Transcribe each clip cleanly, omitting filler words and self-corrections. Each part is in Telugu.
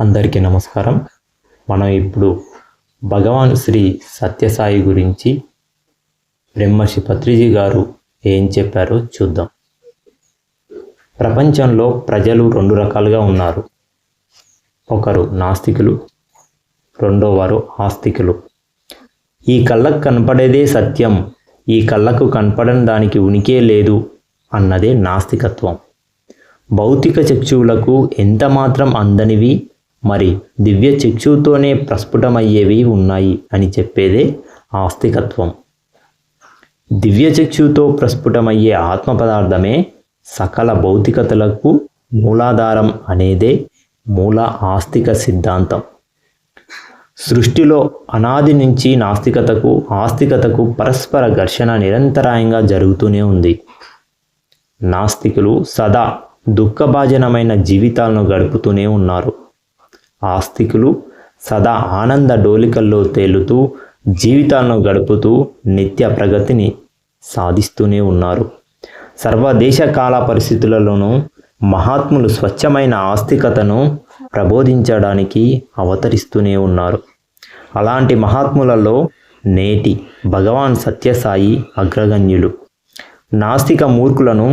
అందరికీ నమస్కారం. మనం ఇప్పుడు భగవాన్ శ్రీ సత్యసాయి గురించి బ్రహ్మర్షి పత్రిజీ గారు ఏం చెప్పారో చూద్దాం. ప్రపంచంలో ప్రజలు రెండు రకాలుగా ఉన్నారు. ఒకరు నాస్తికులు, రెండోవారు ఆస్తికులు. ఈ కళ్ళకు కనపడేదే సత్యం, ఈ కళ్ళకు కనపడని దానికి ఉనికే లేదు అన్నదే నాస్తికత్వం. భౌతిక చక్షువులకు ఎంత మాత్రం అందనివి, మరి దివ్య చక్షువుతోనే ప్రస్ఫుటమయ్యేవి ఉన్నాయి అని చెప్పేదే ఆస్తికత్వం. దివ్య చక్షువుతో ప్రస్ఫుటమయ్యే ఆత్మ పదార్థమే సకల భౌతికతలకు మూలాధారం అనేదే మూల ఆస్తిక సిద్ధాంతం. సృష్టిలో అనాది నుంచి నాస్తికతకు ఆస్తికతకు పరస్పర ఘర్షణ నిరంతరాయంగా జరుగుతూనే ఉంది. నాస్తికులు సదా దుఃఖభాజనమైన జీవితాలను గడుపుతూనే ఉన్నారు. ఆస్తికులు సదా ఆనంద డోలికల్లో తేలుతూ జీవితాలను గడుపుతూ నిత్య ప్రగతిని సాధిస్తూనే ఉన్నారు. సర్వదేశ కాల పరిస్థితులలోనూ మహాత్ములు స్వచ్ఛమైన ఆస్తికతను ప్రబోధించడానికి అవతరిస్తూనే ఉన్నారు. అలాంటి మహాత్ములలో నేటి భగవాన్ సత్యసాయి అగ్రగణ్యులు. నాస్తిక మూర్ఖులను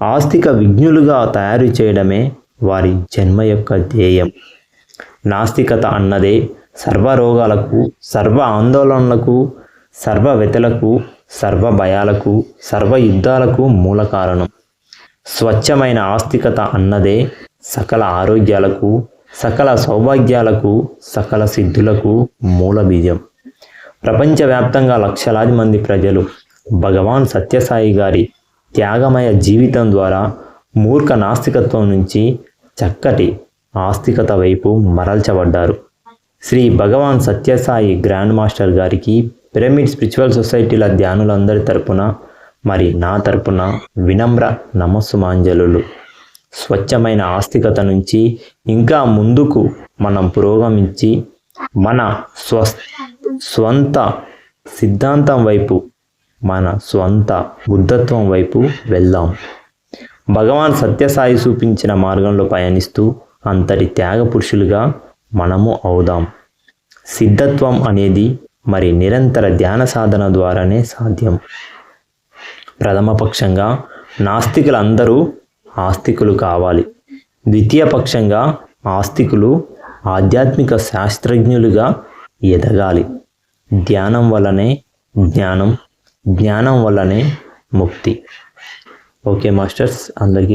ఆస్తిక విజ్ఞులుగా తయారు చేయడమే వారి జన్మ యొక్క ధ్యేయం. నాస్తికత అన్నదే సర్వ రోగాలకు, సర్వ ఆందోళనలకు, సర్వ వ్యతలకు, సర్వ భయాలకు, సర్వ యుద్ధాలకు మూల కారణం. స్వచ్ఛమైన ఆస్తికత అన్నదే సకల ఆరోగ్యాలకు, సకల సౌభాగ్యాలకు, సకల సిద్ధులకు మూల బీజం. ప్రపంచవ్యాప్తంగా లక్షలాది మంది ప్రజలు భగవాన్ సత్యసాయి గారి త్యాగమయ జీవితం ద్వారా మూర్ఖ నాస్తికత్వం నుంచి చక్కటి ఆస్తికత వైపు మరల్చబడ్డారు. శ్రీ భగవాన్ సత్యసాయి గ్రాండ్ మాస్టర్ గారికి పిరమిడ్ స్పిరిచువల్ సొసైటీల ధ్యానులందరి తరపున మరి నా తరపున వినమ్ర నమస్సుమాంజలులు. స్వచ్ఛమైన ఆస్తికత నుంచి ఇంకా ముందుకు మనం పురోగమించి మన స్వంత సిద్ధాంతం వైపు, మన స్వంత బుద్ధత్వం వైపు వెళ్దాం. భగవాన్ సత్యసాయి చూపించిన మార్గంలో పయనిస్తూ అంతటి త్యాగ పురుషులుగా మనము అవుదాం. సిద్ధత్వం అనేది మరి నిరంతర ధ్యాన సాధన ద్వారానే సాధ్యం. ప్రథమ పక్షంగా నాస్తికులందరూ ఆస్తికులు కావాలి. ద్వితీయ పక్షంగా ఆస్తికులు ఆధ్యాత్మిక శాస్త్రజ్ఞులుగా ఎదగాలి. ధ్యానం వల్లనే జ్ఞానం, జ్ఞానం వల్లనే ముక్తి. ఓకే మాస్టర్స్, అందరికీ